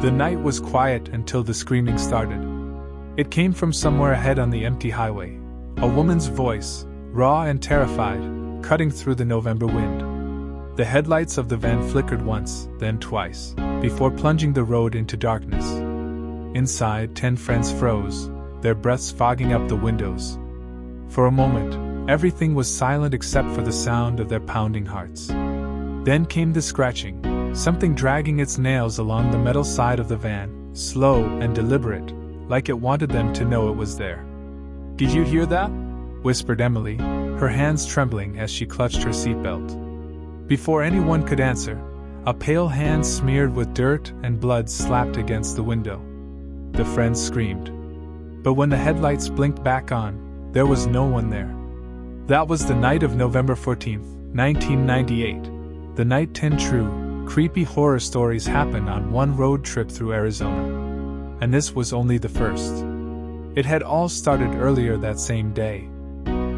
The night was quiet until the screaming started. It came from somewhere ahead on the empty highway, a woman's voice, raw and terrified, cutting through the November wind. The headlights of the van flickered once, then twice, before plunging the road into darkness. Inside, 10 friends froze, their breaths fogging up the windows. For a moment, everything was silent except for the sound of their pounding hearts. Then came the scratching, something dragging its nails along the metal side of the van, slow and deliberate, like it wanted them to know it was there. "Did you hear that?" whispered Emily, her hands trembling as she clutched her seatbelt. Before anyone could answer, a pale hand smeared with dirt and blood slapped against the window. The friends screamed. But when the headlights blinked back on, there was no one there. That was the night of November 14th, 1998, the night 10 true, creepy horror stories happened on one road trip through Arizona. And this was only the first. It had all started earlier that same day.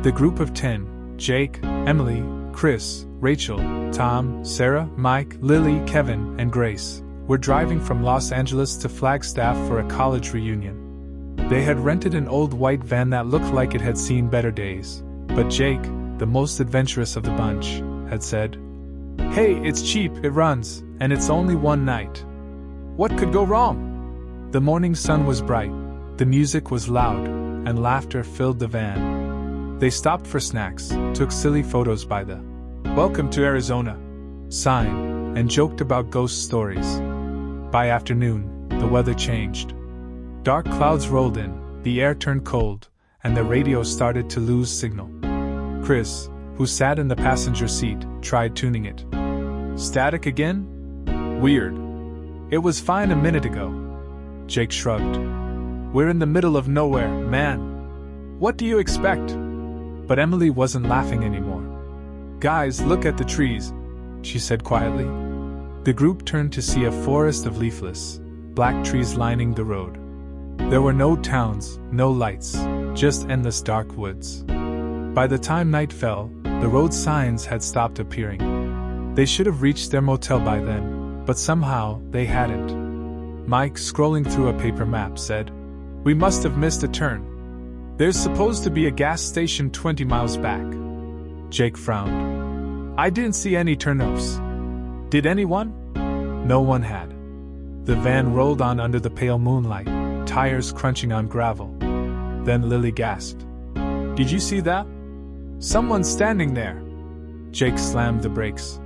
The group of 10, Jake, Emily, Chris, Rachel, Tom, Sarah, Mike, Lily, Kevin, and Grace, were driving from Los Angeles to Flagstaff for a college reunion. They had rented an old white van that looked like it had seen better days, but Jake, the most adventurous of the bunch, had said, "Hey, it's cheap, it runs, and it's only one night. What could go wrong?" The morning sun was bright, the music was loud, and laughter filled the van. They stopped for snacks, took silly photos by the "Welcome to Arizona" sign, and joked about ghost stories. By afternoon, the weather changed. Dark clouds rolled in, the air turned cold, and the radio started to lose signal. Chris, who sat in the passenger seat, tried tuning it. "Static again? Weird. It was fine a minute ago." Jake shrugged. "We're in the middle of nowhere, man. What do you expect?" But Emily wasn't laughing anymore. "Guys, look at the trees," she said quietly. The group turned to see a forest of leafless, black trees lining the road. There were no towns, no lights, just endless dark woods. By the time night fell, the road signs had stopped appearing. They should have reached their motel by then, but somehow they hadn't. Mike, scrolling through a paper map, said, "We must have missed a turn. There's supposed to be a gas station 20 miles back." Jake frowned. "I didn't see any turnoffs. Did anyone?" No one had. The van rolled on under the pale moonlight, tires crunching on gravel. Then Lily gasped. "Did you see that? Someone's standing there." Jake slammed the brakes.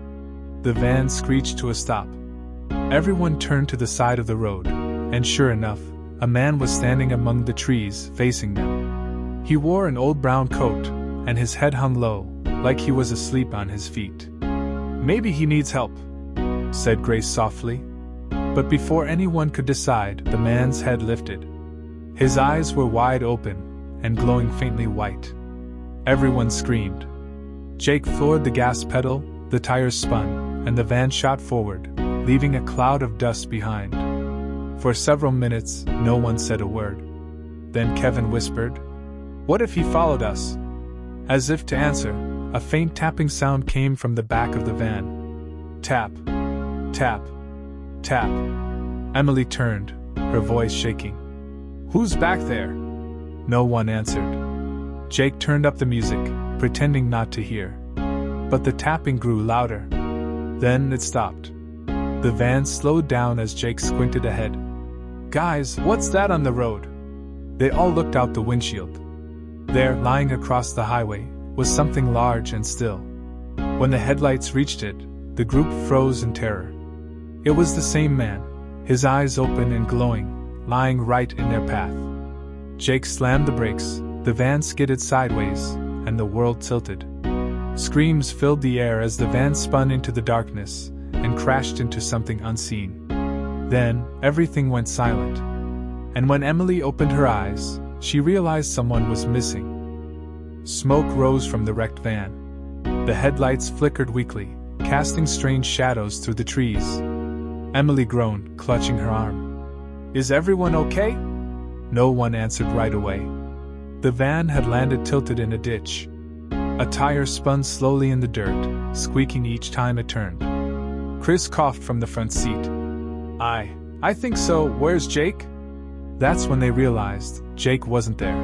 The van screeched to a stop. Everyone turned to the side of the road, and sure enough, a man was standing among the trees, facing them. He wore an old brown coat, and his head hung low, like he was asleep on his feet. "Maybe he needs help," said Grace softly. But before anyone could decide, the man's head lifted. His eyes were wide open, and glowing faintly white. Everyone screamed. Jake floored the gas pedal, the tires spun, and the van shot forward, leaving a cloud of dust behind. For several minutes, no one said a word. Then Kevin whispered, "What if he followed us?" As if to answer, a faint tapping sound came from the back of the van. Tap, tap, tap. Emily turned, her voice shaking. "Who's back there?" No one answered. Jake turned up the music, pretending not to hear. But the tapping grew louder. Then it stopped. The van slowed down as Jake squinted ahead. "Guys, what's that on the road?" They all looked out the windshield. There, lying across the highway, was something large and still. When the headlights reached it, the group froze in terror. It was the same man, his eyes open and glowing, lying right in their path. Jake slammed the brakes, the van skidded sideways, and the world tilted. Screams filled the air as the van spun into the darkness and crashed into something unseen. Then, everything went silent. And when Emily opened her eyes, she realized someone was missing. Smoke rose from the wrecked van. The headlights flickered weakly, casting strange shadows through the trees. Emily groaned, clutching her arm. "Is everyone okay?" No one answered right away. The van had landed tilted in a ditch. A tire spun slowly in the dirt, squeaking each time it turned. Chris coughed from the front seat. I think so. Where's Jake? That's when they realized Jake wasn't there.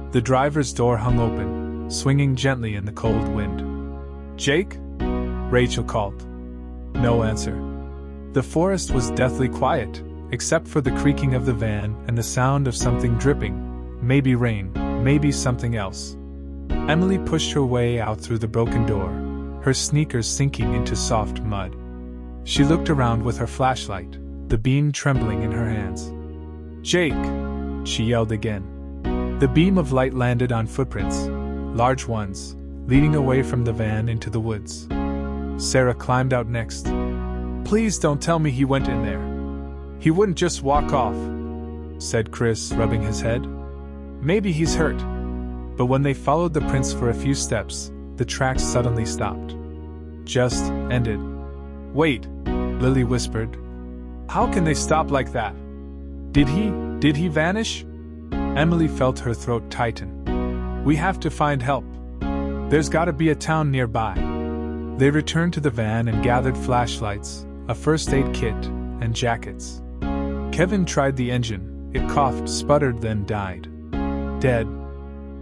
The driver's door hung open, swinging gently in the cold wind. Jake? Rachel called. No answer. The forest was deathly quiet, except for the creaking of the van and the sound of something dripping. Maybe rain, maybe something else. Emily pushed her way out through the broken door, her sneakers sinking into soft mud. She looked around with her flashlight, the beam trembling in her hands. Jake! She yelled again. The beam of light landed on footprints, large ones, leading away from the van into the woods. Sarah climbed out next. Please don't tell me he went in there. He wouldn't just walk off, said Chris, rubbing his head. Maybe he's hurt. But when they followed the prints for a few steps, the tracks suddenly stopped. Just ended. Wait, Lily whispered. How can they stop like that? Did he vanish? Emily felt her throat tighten. We have to find help. There's gotta be a town nearby. They returned to the van and gathered flashlights, a first aid kit, and jackets. Kevin tried the engine. It coughed, sputtered, then died. Dead.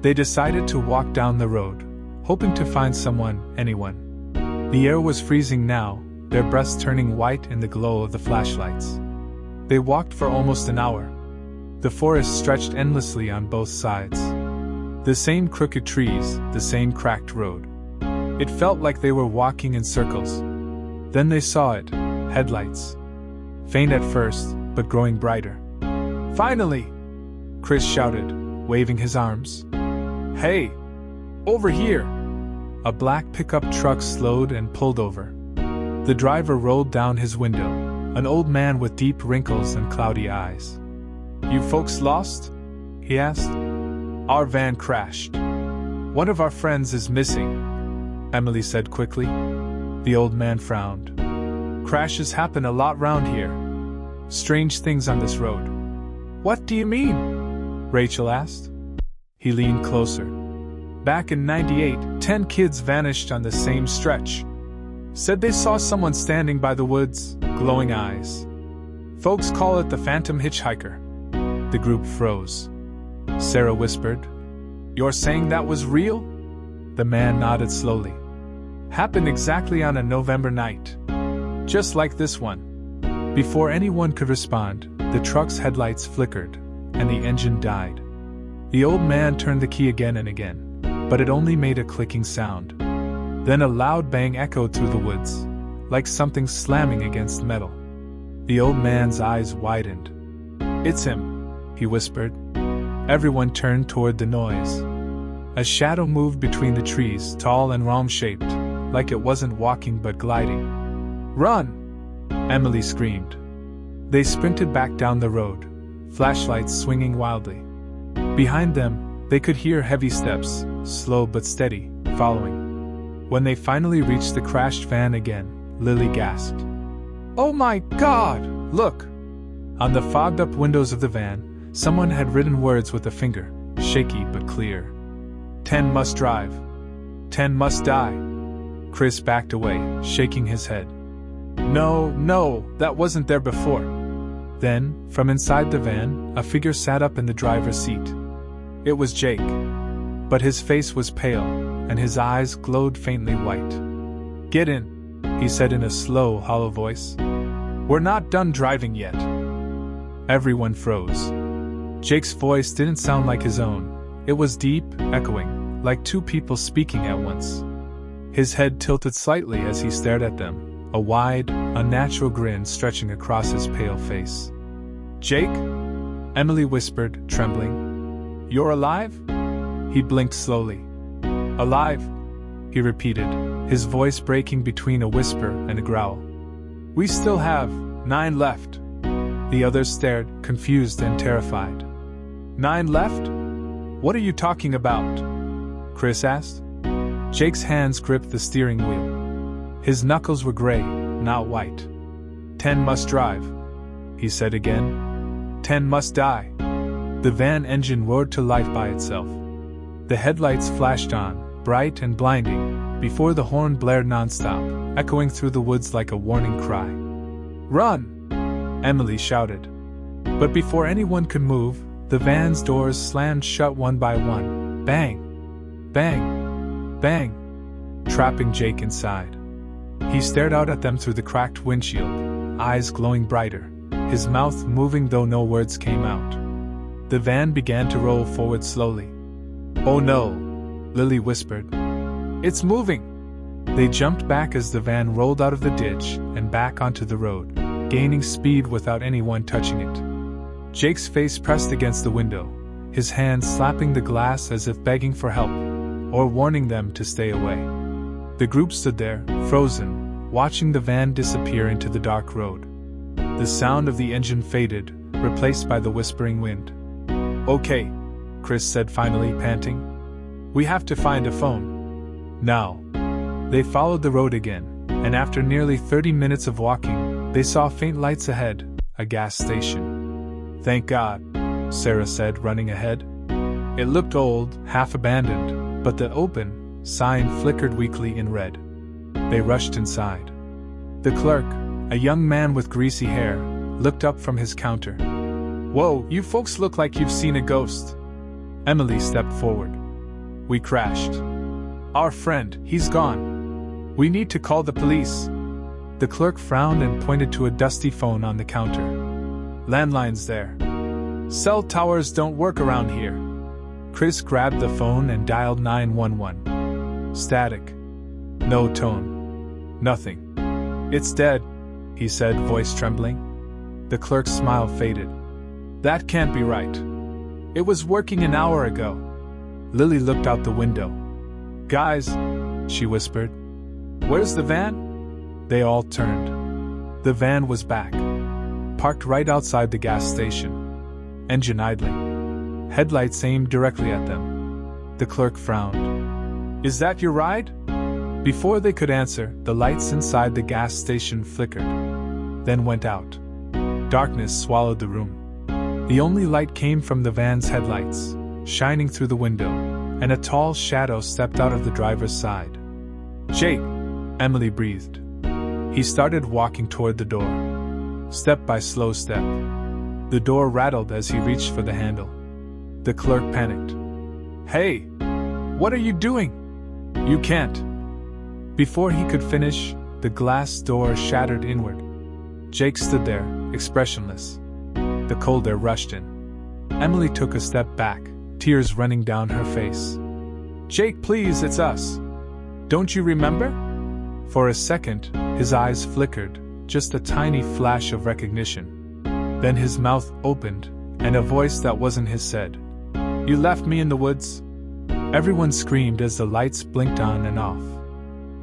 They decided to walk down the road, hoping to find anyone. The air was freezing now, their breaths turning white in the glow of the flashlights. They walked for almost an hour. The forest stretched endlessly on both sides. The same crooked trees, the same cracked road. It felt like they were walking in circles. Then they saw it, headlights. Faint at first, but growing brighter. Finally! Chris shouted, waving his arms. Hey! Over here! A black pickup truck slowed and pulled over. The driver rolled down his window, an old man with deep wrinkles and cloudy eyes. You folks lost? He asked. Our van crashed. One of our friends is missing, Emily said quickly. The old man frowned. Crashes happen a lot round here. Strange things on this road. What do you mean? Rachel asked. He leaned closer. Back in '98, 10 kids vanished on the same stretch. Said they saw someone standing by the woods, glowing eyes. Folks call it the phantom hitchhiker. The group froze. Sarah whispered, You're saying that was real? The man nodded slowly. Happened exactly on a November night. Just like this one. Before anyone could respond, the truck's headlights flickered, and the engine died. The old man turned the key again and again, but it only made a clicking sound. Then a loud bang echoed through the woods, like something slamming against metal. The old man's eyes widened. It's him, he whispered. Everyone turned toward the noise. A shadow moved between the trees, tall and rom-shaped, like it wasn't walking but gliding. Run! Emily screamed. They sprinted back down the road, flashlights swinging wildly. Behind them, they could hear heavy steps, slow but steady, following. When they finally reached the crashed van again, Lily gasped. Oh my God! Look! On the fogged-up windows of the van, someone had written words with a finger, shaky but clear. 10 must drive. 10 must die. Chris backed away, shaking his head. No, that wasn't there before. Then, from inside the van, a figure sat up in the driver's seat. It was Jake. But his face was pale, and his eyes glowed faintly white. Get in, he said in a slow, hollow voice. We're not done driving yet. Everyone froze. Jake's voice didn't sound like his own. It was deep, echoing, like two people speaking at once. His head tilted slightly as he stared at them, a wide, unnatural grin stretching across his pale face. Jake? Emily whispered, trembling. You're alive? He blinked slowly. Alive? He repeated, his voice breaking between a whisper and a growl. We still have 9 left. The others stared, confused and terrified. 9 left? What are you talking about? Chris asked. Jake's hands gripped the steering wheel. His knuckles were gray, not white. 10 must drive, he said again. 10 must die. The van engine roared to life by itself. The headlights flashed on, bright and blinding, before the horn blared nonstop, echoing through the woods like a warning cry. Run! Emily shouted. But before anyone could move, the van's doors slammed shut one by one. Bang! Bang! Bang! Trapping Jake inside. He stared out at them through the cracked windshield, eyes glowing brighter, his mouth moving though no words came out. The van began to roll forward slowly. "Oh no," Lily whispered. "It's moving!" They jumped back as the van rolled out of the ditch and back onto the road, gaining speed without anyone touching it. Jake's face pressed against the window, his hands slapping the glass as if begging for help, or warning them to stay away. The group stood there, frozen, watching the van disappear into the dark road. The sound of the engine faded, replaced by the whispering wind. "Okay," Chris said finally, panting. "We have to find a phone. Now." They followed the road again, and after nearly 30 minutes of walking, they saw faint lights ahead, a gas station. "Thank God," Sarah said, running ahead. It looked old, half abandoned, but the open sign flickered weakly in red. They rushed inside. The clerk, a young man with greasy hair, looked up from his counter. "Whoa, you folks look like you've seen a ghost." Emily stepped forward. "We crashed. Our friend, he's gone. We need to call the police." The clerk frowned and pointed to a dusty phone on the counter. "Landline's there. Cell towers don't work around here." Chris grabbed the phone and dialed 911. Static. No tone. Nothing. "It's dead," he said, voice trembling. The clerk's smile faded. "That can't be right. It was working an hour ago." Lily looked out the window. "Guys," she whispered. "Where's the van?" They all turned. The van was back, parked right outside the gas station. Engine idling. Headlights aimed directly at them. The clerk frowned. "Is that your ride?" Before they could answer, the lights inside the gas station flickered, then went out. Darkness swallowed the room. The only light came from the van's headlights, shining through the window, and a tall shadow stepped out of the driver's side. "Jake," Emily breathed. He started walking toward the door, step by slow step. The door rattled as he reached for the handle. The clerk panicked. "Hey! What are you doing? You can't!" Before he could finish, the glass door shattered inward. Jake stood there, expressionless. The cold air rushed in. Emily took a step back, tears running down her face. "Jake, please, it's us. Don't you remember?" For a second, his eyes flickered, just a tiny flash of recognition. Then his mouth opened, and a voice that wasn't his said, "You left me in the woods?" Everyone screamed as the lights blinked on and off.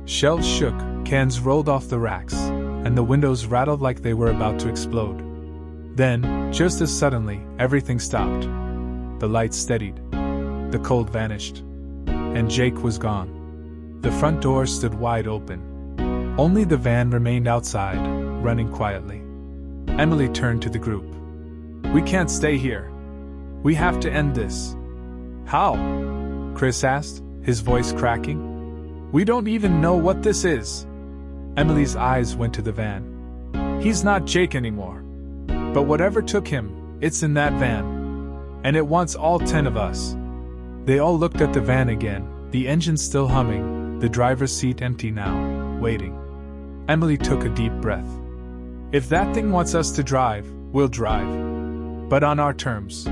Shelves shook, cans rolled off the racks, and the windows rattled like they were about to explode. Then, just as suddenly, everything stopped. The lights steadied. The cold vanished. And Jake was gone. The front door stood wide open. Only the van remained outside, running quietly. Emily turned to the group. "We can't stay here. We have to end this." "How?" Chris asked, his voice cracking. "We don't even know what this is." Emily's eyes went to the van. "He's not Jake anymore. But whatever took him, it's in that van. And it wants all 10 of us." They all looked at the van again, the engine still humming, the driver's seat empty now, waiting. Emily took a deep breath. "If that thing wants us to drive, we'll drive. But on our terms."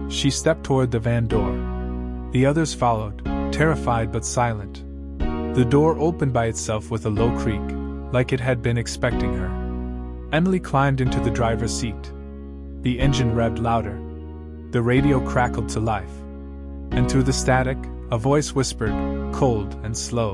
She stepped toward the van door. The others followed, terrified but silent. The door opened by itself with a low creak, like it had been expecting her. Emily climbed into the driver's seat. The engine revved louder. The radio crackled to life. And through the static, a voice whispered, cold and slow,